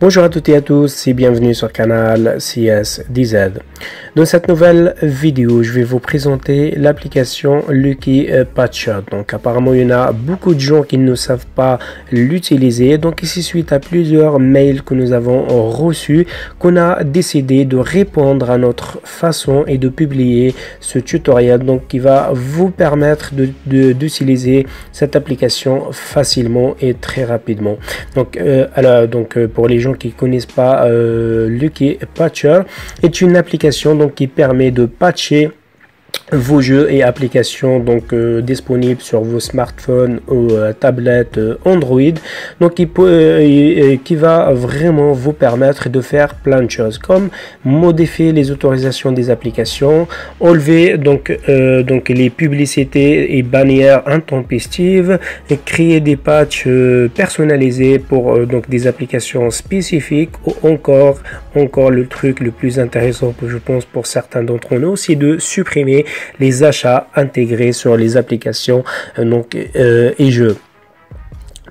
Bonjour à toutes et à tous et bienvenue sur le canal CS10Z. Dans cette nouvelle vidéo, je vais vous présenter l'application Lucky Patchot. Donc apparemment, il y en a beaucoup de gens qui ne savent pas l'utiliser. Donc ici, suite à plusieurs mails que nous avons reçus, qu'on a décidé de répondre à notre façon et de publier ce tutoriel. Donc qui va vous permettre d'utiliser cette application facilement et très rapidement. Donc, pour les gens qui connaissent pas Lucky Patcher est une application donc qui permet de patcher vos jeux et applications donc disponibles sur vos smartphones ou tablettes Android, donc qui va vraiment vous permettre de faire plein de choses comme modifier les autorisations des applications, enlever donc les publicités et bannières intempestives, et créer des patchs personnalisés pour donc des applications spécifiques, ou encore le truc le plus intéressant je pense pour certains d'entre nous, c'est de supprimer les achats intégrés sur les applications et jeux.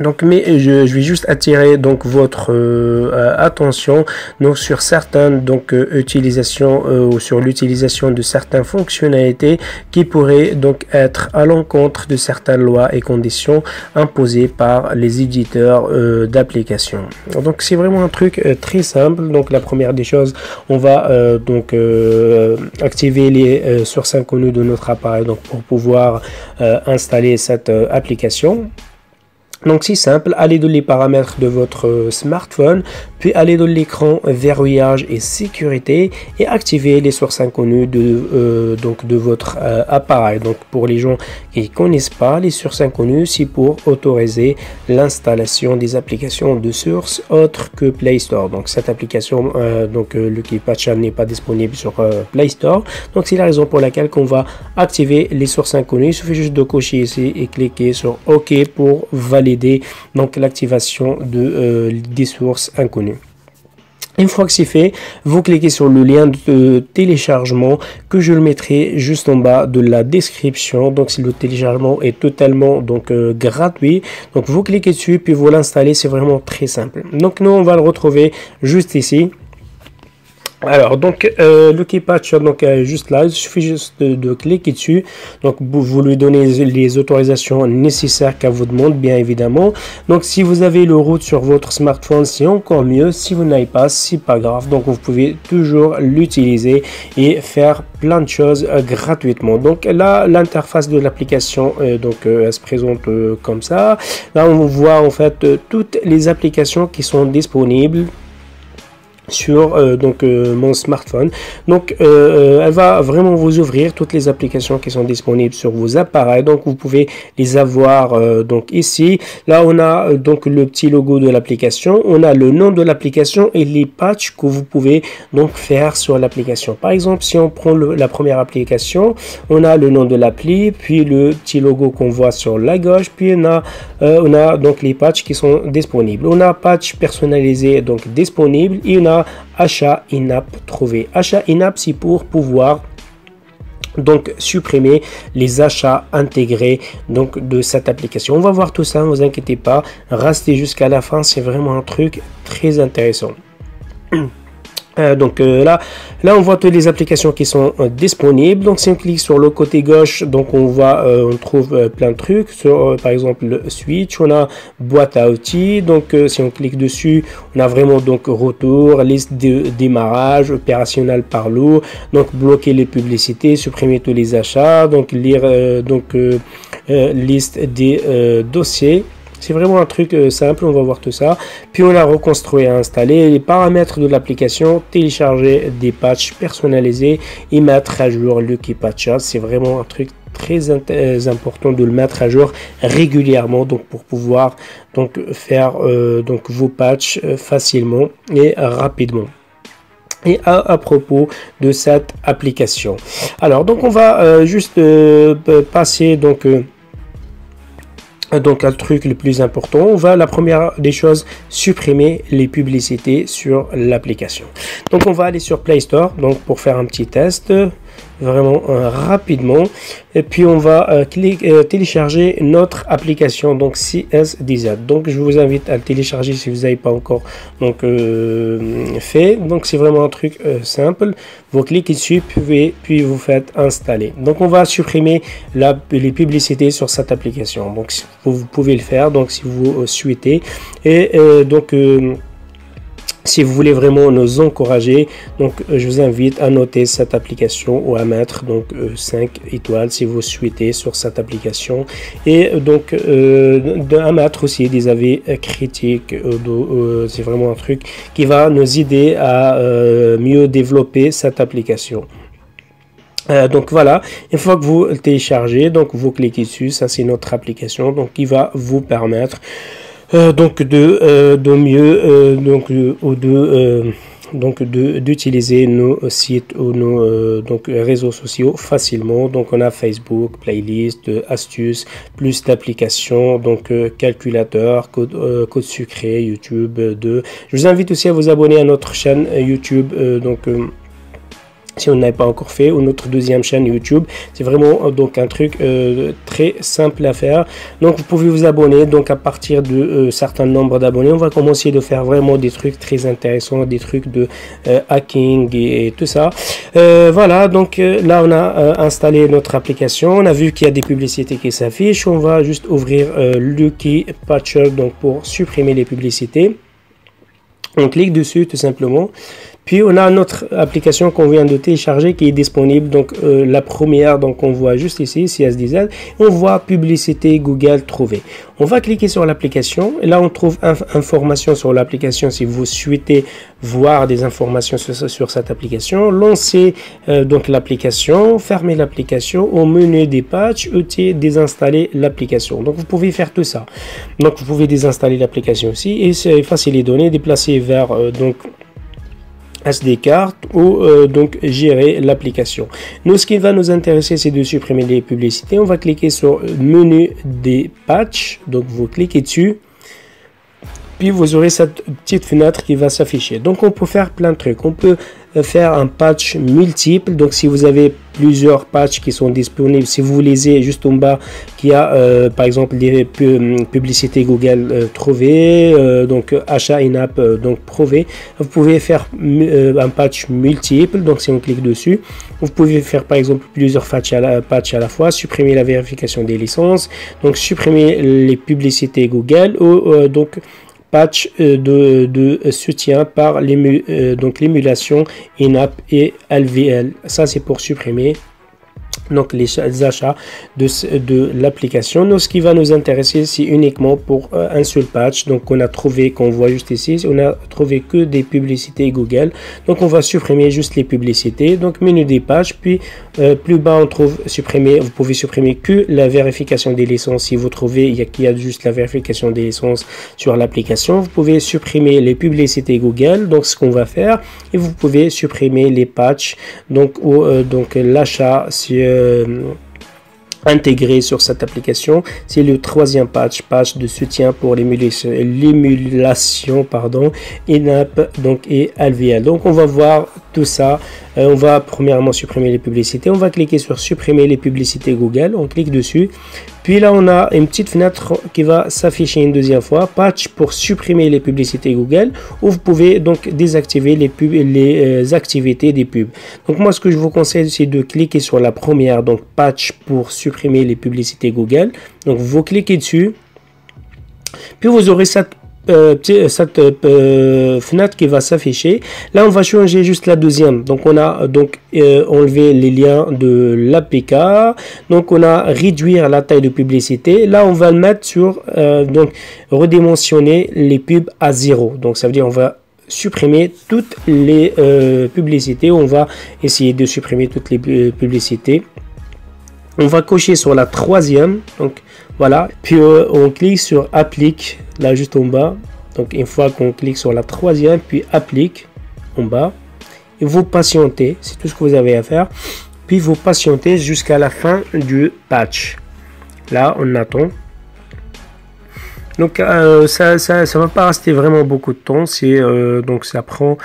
Donc, mais je vais juste attirer donc votre attention donc sur certaines utilisations ou sur l'utilisation de certaines fonctionnalités qui pourraient donc être à l'encontre de certaines lois et conditions imposées par les éditeurs d'applications. Donc c'est vraiment un truc très simple. Donc la première des choses, on va activer les sources inconnues de notre appareil donc pour pouvoir installer cette application. Donc c'est simple, allez dans les paramètres de votre smartphone, puis allez dans l'écran verrouillage et sécurité et activez les sources inconnues de votre appareil. Donc pour les gens qui ne connaissent pas les sources inconnues, c'est pour autoriser l'installation des applications de sources autres que Play Store. Donc cette application, Lucky Patcher n'est pas disponible sur Play Store. Donc c'est la raison pour laquelle on va activer les sources inconnues. Il suffit juste de cocher ici et cliquer sur OK pour valider donc l'activation des sources inconnues. Une fois que c'est fait, vous cliquez sur le lien de téléchargement que je le mettrai juste en bas de la description. Donc si le téléchargement est totalement gratuit, donc vous cliquez dessus puis vous l'installez. C'est vraiment très simple. Donc nous on va le retrouver juste ici. Alors donc Lucky Patcher juste là, il suffit juste de cliquer dessus. Donc vous lui donnez les autorisations nécessaires qu'elle vous demande, bien évidemment. Donc si vous avez le root sur votre smartphone, c'est encore mieux. Si vous n'avez pas, c'est pas grave. Donc vous pouvez toujours l'utiliser et faire plein de choses gratuitement. Donc là l'interface de l'application elle se présente comme ça. Là on voit en fait toutes les applications qui sont disponibles sur mon smartphone. Donc elle va vraiment vous ouvrir toutes les applications qui sont disponibles sur vos appareils. Donc vous pouvez les avoir ici. Là on a donc le petit logo de l'application, on a le nom de l'application et les patchs que vous pouvez donc faire sur l'application. Par exemple, si on prend la première application, on a le nom de l'appli, puis le petit logo qu'on voit sur la gauche, puis on a donc les patchs qui sont disponibles. On a patch personnalisé donc disponible et on a achat in-app trouvé. Achat in-app, c'est pour pouvoir donc supprimer les achats intégrés de cette application. On va voir tout ça, ne vous inquiétez pas, restez jusqu'à la fin, c'est vraiment un truc très intéressant. Là on voit toutes les applications qui sont disponibles. Donc si on clique sur le côté gauche, donc on trouve plein de trucs sur par exemple le switch, on a boîte à outils. Donc si on clique dessus, on a vraiment retour, liste de démarrage, opérationnel par lot, donc bloquer les publicités, supprimer tous les achats, donc lire liste des dossiers. C'est vraiment un truc simple, on va voir tout ça. Puis on a reconstruit et installé les paramètres de l'application, télécharger des patchs personnalisés et mettre à jour Lucky Patcher. C'est vraiment un truc très important de le mettre à jour régulièrement, donc pour pouvoir faire vos patchs facilement et rapidement. Et à propos de cette application, alors donc on va juste passer donc le truc le plus important, on va la première des choses supprimer les publicités sur l'application. Donc on va aller sur Play Store donc pour faire un petit test. vraiment rapidement. Et puis on va télécharger notre application, donc CSDZ. Donc je vous invite à le télécharger si vous n'avez pas encore donc fait. Donc c'est vraiment un truc simple. Vous cliquez dessus puis vous faites installer. Donc on va supprimer les publicités sur cette application. Donc vous pouvez le faire donc si vous souhaitez. Et donc si vous voulez vraiment nous encourager, donc je vous invite à noter cette application ou à mettre donc 5 étoiles si vous souhaitez sur cette application, et donc à mettre aussi des avis critiques. C'est vraiment un truc qui va nous aider à mieux développer cette application. Donc voilà, une fois que vous le téléchargez, donc vous cliquez dessus, ça c'est notre application donc qui va vous permettre donc de mieux d'utiliser nos sites ou nos donc réseaux sociaux facilement. Donc on a Facebook, playlist, astuces, plus d'applications, donc calculateur, code secret, YouTube 2. Je vous invite aussi à vous abonner à notre chaîne YouTube si on n'avait pas encore fait, ou notre deuxième chaîne YouTube. C'est vraiment donc un truc très simple à faire. Donc vous pouvez vous abonner donc à partir de certain nombre d'abonnés. On va commencer de faire vraiment des trucs très intéressants, des trucs de hacking et tout ça. Voilà, donc là on a installé notre application. On a vu qu'il y a des publicités qui s'affichent. On va juste ouvrir Lucky Patcher donc pour supprimer les publicités. On clique dessus tout simplement. Puis on a notre application qu'on vient de télécharger qui est disponible. Donc la première, donc on voit juste ici CSDZ, on voit publicité Google trouver. On va cliquer sur l'application et là on trouve information sur l'application. Si vous souhaitez voir des informations sur cette application, lancez donc l'application, fermez l'application, au menu des patchs, outils, désinstaller l'application. Donc vous pouvez faire tout ça. Donc vous pouvez désinstaller l'application aussi et c'est effacer les données, déplacer vers donc SD card ou donc gérer l'application. Nous, ce qui va nous intéresser, c'est de supprimer les publicités. On va cliquer sur menu des patchs, donc vous cliquez dessus, puis vous aurez cette petite fenêtre qui va s'afficher. Donc on peut faire plein de trucs. On peut faire un patch multiple. Donc si vous avez plusieurs patchs qui sont disponibles, si vous lisez juste en bas qu'il y a par exemple des publicités Google trouvées, donc achat in-app donc prouvé, vous pouvez faire un patch multiple. Donc si on clique dessus, vous pouvez faire par exemple plusieurs patchs à la fois, supprimer la vérification des licences, donc supprimer les publicités Google ou donc patch de soutien par l'émulation in-app et LVL. Ça c'est pour supprimer donc les achats de l'application. Nous, ce qui va nous intéresser, c'est uniquement pour un seul patch. Donc on a trouvé, qu'on voit juste ici, on a trouvé que des publicités Google. Donc on va supprimer juste les publicités. Donc menu des patchs, puis plus bas on trouve supprimer. Vous pouvez supprimer que la vérification des licences. Si vous trouvez qu'il y a juste la vérification des licences sur l'application, vous pouvez supprimer les publicités Google. Donc ce qu'on va faire, et vous pouvez supprimer les patchs donc donc l'achat intégré sur cette application. C'est le troisième patch de soutien pour l'émulation in-app donc et LVL. Donc on va voir tout ça. On va premièrement supprimer les publicités. On va cliquer sur supprimer les publicités Google. On clique dessus. Puis là, on a une petite fenêtre qui va s'afficher une deuxième fois. Patch pour supprimer les publicités Google. Où vous pouvez donc désactiver les activités des pubs. Donc moi, ce que je vous conseille, c'est de cliquer sur la première. Donc patch pour supprimer les publicités Google. Donc vous cliquez dessus. Puis vous aurez cette fenêtre qui va s'afficher. Là on va changer juste la deuxième. Donc on a donc enlevé les liens de l'APK. Donc on a réduire la taille de publicité. Là on va le mettre sur donc redimensionner les pubs à 0. Donc ça veut dire on va supprimer toutes les publicités. On va essayer de supprimer toutes les publicités. On va cocher sur la troisième. Donc voilà, puis on clique sur applique là juste en bas. Donc une fois qu'on clique sur la troisième, puis applique en bas, et vous patientez, c'est tout ce que vous avez à faire. Puis vous patientez jusqu'à la fin du patch. Là on attend. Donc ça va pas rester vraiment beaucoup de temps. Donc ça prend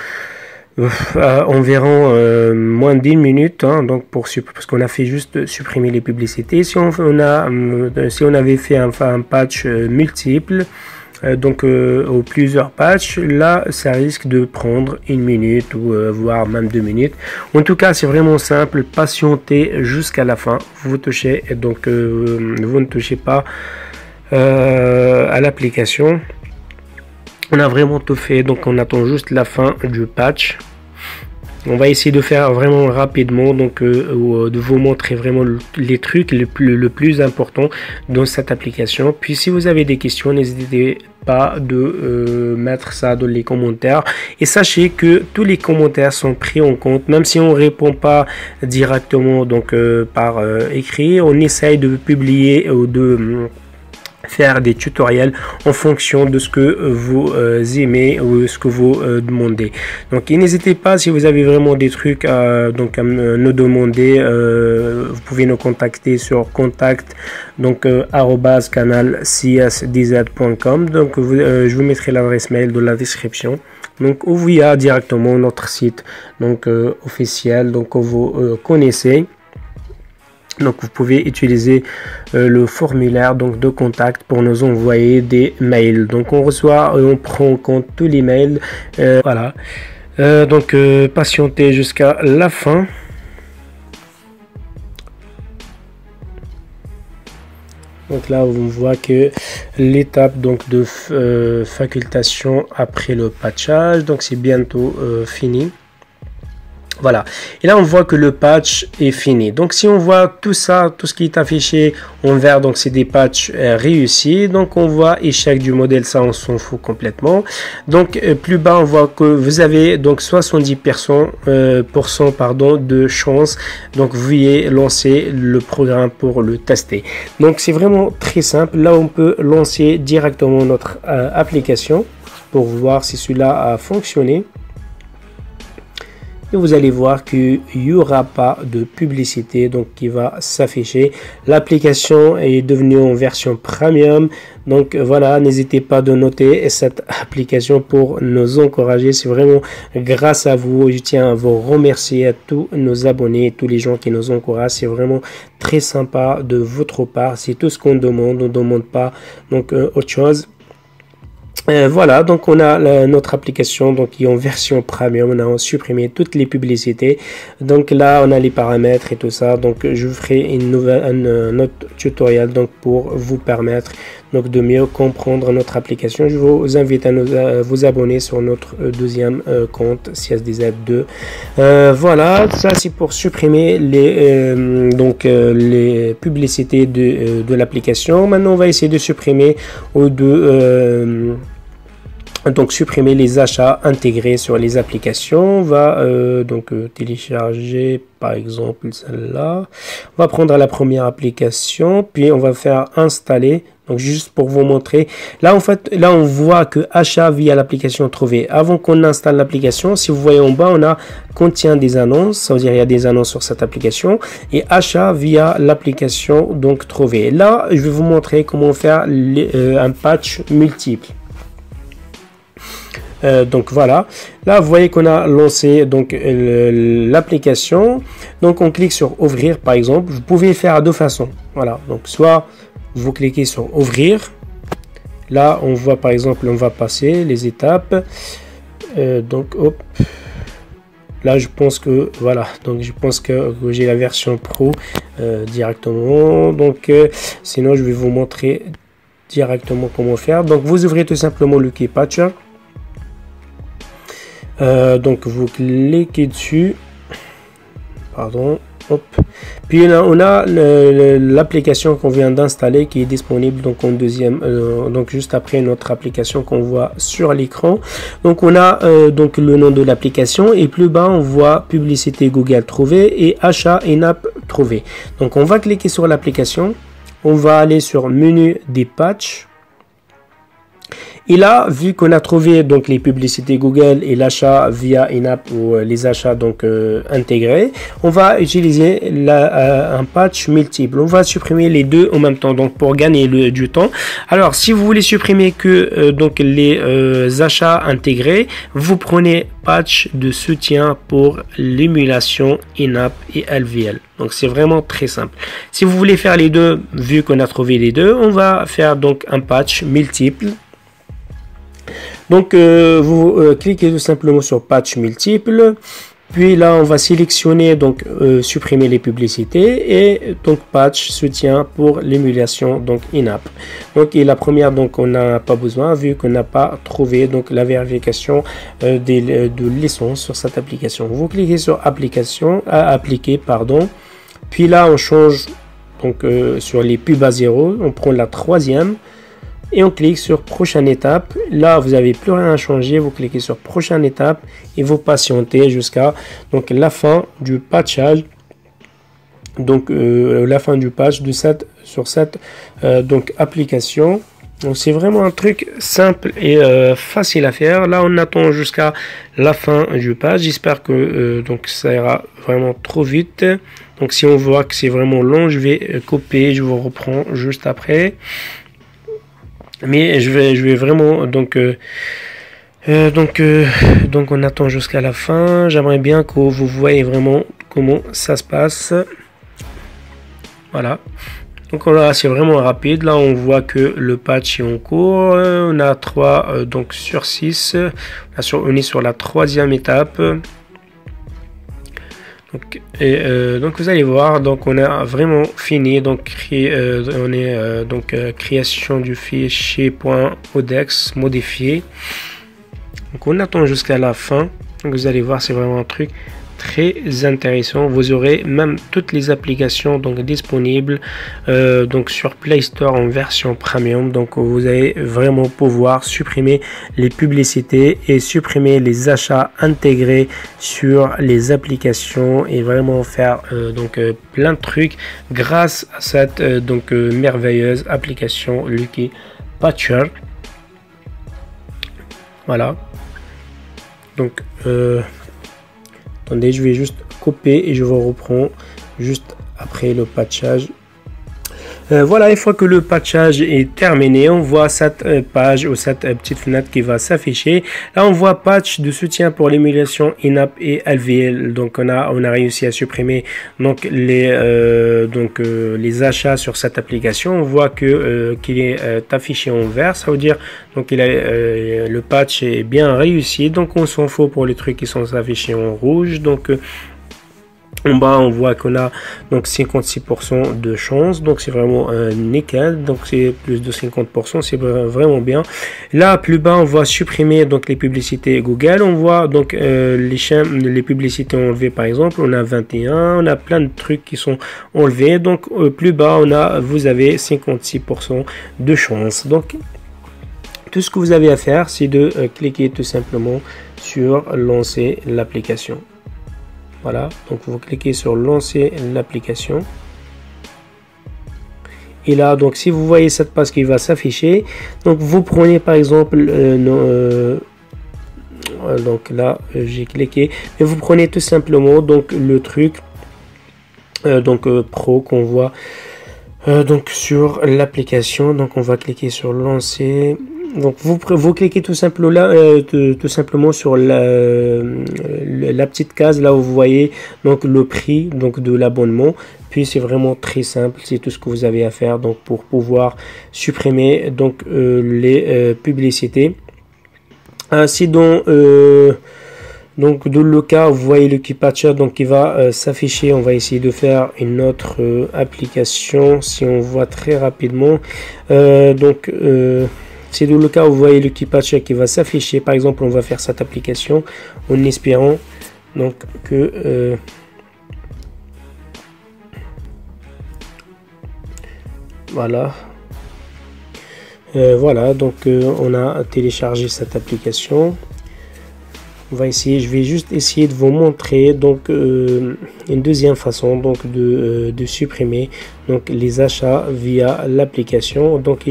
environ moins d'une minute, hein, donc parce qu'on a fait juste supprimer les publicités. Si on avait fait un patch multiple, ou plusieurs patchs, là ça risque de prendre une minute ou voire même 2 minutes. En tout cas, c'est vraiment simple, patientez jusqu'à la fin. Vous touchez donc vous ne touchez pas à l'application. On a vraiment tout fait, donc on attend juste la fin du patch. On va essayer de faire vraiment rapidement, donc de vous montrer vraiment les trucs le plus important dans cette application. Puis si vous avez des questions, n'hésitez pas de mettre ça dans les commentaires, et sachez que tous les commentaires sont pris en compte, même si on répond pas directement donc par écrit. On essaye de publier ou de faire des tutoriels en fonction de ce que vous aimez ou ce que vous demandez. Donc n'hésitez pas, si vous avez vraiment des trucs à nous demander, vous pouvez nous contacter sur contact donc @canalcsdz.com. donc je vous mettrai l'adresse mail dans la description, donc ou via directement notre site donc officiel, donc que vous connaissez. Donc vous pouvez utiliser le formulaire donc de contact pour nous envoyer des mails. Donc on reçoit et on prend en compte tous les mails. Voilà. Donc patientez jusqu'à la fin. Donc là on voit que l'étape donc de facultation après le patchage, donc c'est bientôt fini. Voilà, et là on voit que le patch est fini. Donc si on voit tout ça, tout ce qui est affiché en vert, donc c'est des patchs réussis. Donc on voit échec du modèle, ça on s'en fout complètement. Donc plus bas on voit que vous avez donc 70% de chance. Donc veuillez lancer le programme pour le tester. Donc c'est vraiment très simple. Là on peut lancer directement notre application pour voir si cela a fonctionné. Et vous allez voir qu'il n'y aura pas de publicité donc qui va s'afficher. L'application est devenue en version premium. Donc voilà, n'hésitez pas de noter cette application pour nous encourager. C'est vraiment grâce à vous. Je tiens à vous remercier, à tous nos abonnés, tous les gens qui nous encouragent. C'est vraiment très sympa de votre part. C'est tout ce qu'on demande. On ne demande pas donc autre chose. Voilà, donc on a notre application donc qui est en version premium. On a supprimé toutes les publicités. Donc là on a les paramètres et tout ça. Donc je vous ferai un autre tutoriel donc pour vous permettre donc de mieux comprendre notre application. Je vous invite à vous abonner sur notre deuxième compte CSDZ2. Voilà, ça c'est pour supprimer les publicités de l'application. Maintenant on va essayer de supprimer ou de donc supprimer les achats intégrés sur les applications. On va télécharger par exemple celle-là. On va prendre la première application, puis on va faire installer. Donc juste pour vous montrer, là en fait, là on voit que achat via l'application Trouvé. Avant qu'on installe l'application, si vous voyez en bas, on a contient des annonces, ça veut dire il y a des annonces sur cette application, et achat via l'application donc Trouvé. Là, je vais vous montrer comment faire un patch multiple. Donc voilà, là vous voyez qu'on a lancé donc l'application. Donc on clique sur ouvrir par exemple. Vous pouvez faire à deux façons. Voilà, donc soit vous cliquez sur ouvrir. Là on voit par exemple, on va passer les étapes. Donc hop, là je pense que voilà, donc je pense que j'ai la version pro directement. Donc sinon je vais vous montrer directement comment faire. Donc vous ouvrez tout simplement le Key Patcher. Donc vous cliquez dessus, pardon, hop, puis là, on a l'application qu'on vient d'installer qui est disponible donc en deuxième, donc juste après notre application qu'on voit sur l'écran. Donc on a donc le nom de l'application, et plus bas on voit publicité Google Trouvé et achat in-app Trouvé. Donc on va cliquer sur l'application, on va aller sur menu des patchs. Et là, vu qu'on a trouvé donc les publicités Google et l'achat via in-app ou les achats donc intégrés, on va utiliser un patch multiple. On va supprimer les deux en même temps donc pour gagner du temps. Alors, si vous voulez supprimer que donc les achats intégrés, vous prenez patch de soutien pour l'émulation in-app et LVL. Donc c'est vraiment très simple. Si vous voulez faire les deux, vu qu'on a trouvé les deux, on va faire donc un patch multiple. Donc vous cliquez tout simplement sur patch multiple, puis là on va sélectionner donc supprimer les publicités et donc patch soutien pour l'émulation donc in-app. Donc et la première donc on n'a pas besoin vu qu'on n'a pas trouvé donc la vérification de licence sur cette application. Vous cliquez sur application à appliquer pardon, puis là on change donc sur les pubs à 0, on prend la troisième. Et on clique sur prochaine étape. Là, vous n'avez plus rien à changer. Vous cliquez sur prochaine étape et vous patientez jusqu'à donc la fin du patchage. Donc la fin du patch de sur cette donc application. Donc c'est vraiment un truc simple et facile à faire. Là, on attend jusqu'à la fin du patch. J'espère que donc ça ira vraiment trop vite. Donc si on voit que c'est vraiment long, je vais copier. Je vous reprends juste après. Mais je vais vraiment donc on attend jusqu'à la fin. J'aimerais bien que vous voyez vraiment comment ça se passe. Voilà. Donc là c'est vraiment rapide. Là on voit que le patch est en cours. On a 3 donc sur 6. On est sur la troisième étape. Donc vous allez voir, donc on a vraiment fini, donc on est création du fichier .odex modifié. Donc on attend jusqu'à la fin. Donc vous allez voir, c'est vraiment un truc très intéressant. Vous aurez même toutes les applications donc disponibles donc sur Play Store en version premium. Donc vous allez vraiment pouvoir supprimer les publicités et supprimer les achats intégrés sur les applications et vraiment faire plein de trucs grâce à cette merveilleuse application Lucky Patcher. Voilà. Donc attendez, je vais juste couper et je vous reprends juste après le patchage. Voilà, une fois que le patchage est terminé, on voit cette page ou cette petite fenêtre qui va s'afficher. Là, on voit patch de soutien pour l'émulation in-app et LVL. Donc, on a réussi à supprimer donc les achats sur cette application. On voit que qu'il est affiché en vert. Ça veut dire donc le patch est bien réussi. Donc, on s'en fout pour les trucs qui sont affichés en rouge. Donc en bas on voit qu'on a donc 56% de chance, donc c'est vraiment nickel. Donc c'est plus de 50%, c'est vraiment bien. Là plus bas on voit supprimer donc les publicités Google. On voit donc les publicités enlevées, par exemple on a 21, on a plein de trucs qui sont enlevés. Donc plus bas vous avez 56% de chance. Donc tout ce que vous avez à faire, c'est de cliquer tout simplement sur lancer l'application. Voilà, donc vous cliquez sur lancer l'application. Et là, donc si vous voyez cette page qui va s'afficher, donc vous prenez par exemple, donc là j'ai cliqué, et vous prenez tout simplement donc le truc pro qu'on voit donc sur l'application. Donc on va cliquer sur lancer. Donc vous cliquez tout simplement sur la petite case là où vous voyez donc le prix donc de l'abonnement. Puis c'est vraiment très simple, c'est tout ce que vous avez à faire donc pour pouvoir supprimer donc les publicités. Ainsi donc dans le cas où vous voyez le Lucky Patcher donc qui va s'afficher, on va essayer de faire une autre application si on voit très rapidement. C'est dans le cas où vous voyez le Lucky Patcher qui va s'afficher. Par exemple, on va faire cette application en espérant donc que voilà. Voilà, donc on a téléchargé cette application. on va essayer, je vais juste essayer de vous montrer donc une deuxième façon donc de supprimer donc les achats via l'application. Donc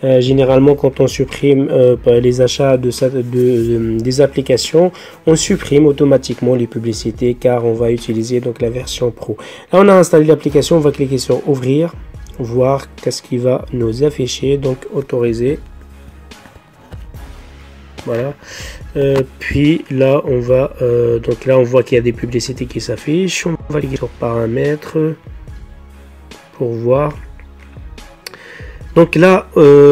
généralement quand on supprime les achats des applications, on supprime automatiquement les publicités car on va utiliser donc la version pro. Là on a installé l'application, on va cliquer sur ouvrir, voir qu'est-ce qui va nous afficher, donc autoriser. Voilà. Puis là on va donc là on voit qu'il y a des publicités qui s'affichent. On va cliquer sur paramètres pour voir. Donc là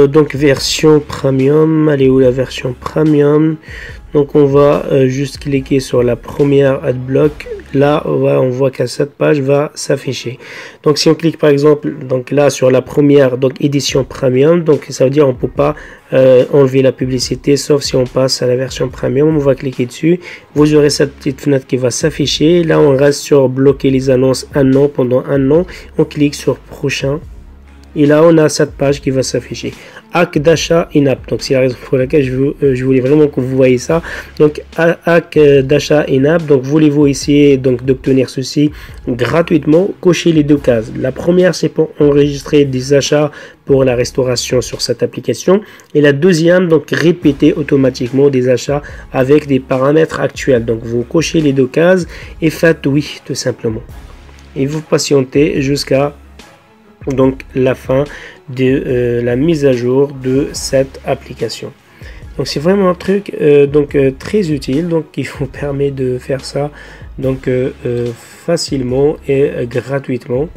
donc version premium, elle est où la version premium? Donc on va juste cliquer sur la première adblock. Là on voit que cette page va s'afficher. Donc si on clique par exemple donc là sur la première donc édition premium, donc ça veut dire on peut pas enlever la publicité sauf si on passe à la version premium. On va cliquer dessus, vous aurez cette petite fenêtre qui va s'afficher. Là on reste sur bloquer les annonces un an, pendant un an. On clique sur prochain. Et là, on a cette page qui va s'afficher. Hack d'achat in-app. Donc, c'est la raison pour laquelle je voulais vraiment que vous voyez ça. Donc, hack d'achat in-app. Donc, voulez-vous essayer donc d'obtenir ceci gratuitement? Cochez les deux cases. La première, c'est pour enregistrer des achats pour la restauration sur cette application. Et la deuxième, donc, répéter automatiquement des achats avec des paramètres actuels. Donc, vous cochez les deux cases et faites oui, tout simplement. Et vous patientez jusqu'à donc la fin de la mise à jour de cette application. Donc c'est vraiment un truc très utile, donc qui vous permet de faire ça donc facilement et gratuitement.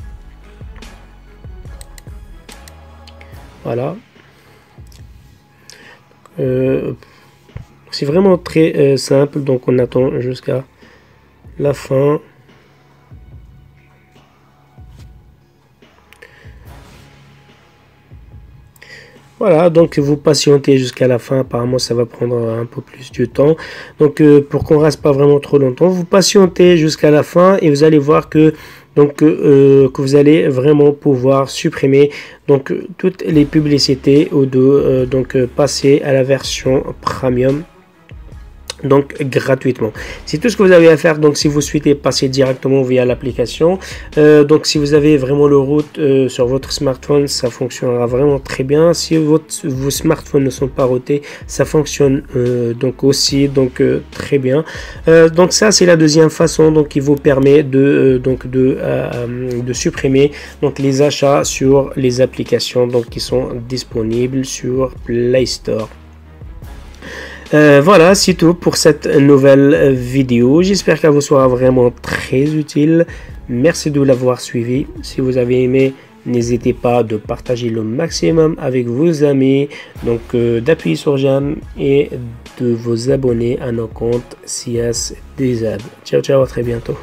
Voilà. C'est vraiment très simple, donc on attend jusqu'à la fin. Voilà, donc vous patientez jusqu'à la fin. Apparemment ça va prendre un peu plus de temps, donc pour qu'on reste pas vraiment trop longtemps, vous patientez jusqu'à la fin et vous allez voir que donc que vous allez vraiment pouvoir supprimer donc toutes les publicités ou de passer à la version premium donc gratuitement. C'est tout ce que vous avez à faire. Donc si vous souhaitez passer directement via l'application, donc si vous avez vraiment le route sur votre smartphone, ça fonctionnera vraiment très bien. Si vos smartphones ne sont pas routés, ça fonctionne donc aussi donc très bien. Donc ça c'est la deuxième façon donc qui vous permet de supprimer donc les achats sur les applications donc qui sont disponibles sur Play Store. Voilà, c'est tout pour cette nouvelle vidéo. J'espère qu'elle vous sera vraiment très utile. Merci de l'avoir suivi. Si vous avez aimé, n'hésitez pas de partager le maximum avec vos amis. Donc d'appuyer sur j'aime et de vous abonner à nos comptes CSDZ. Ciao, ciao, à très bientôt.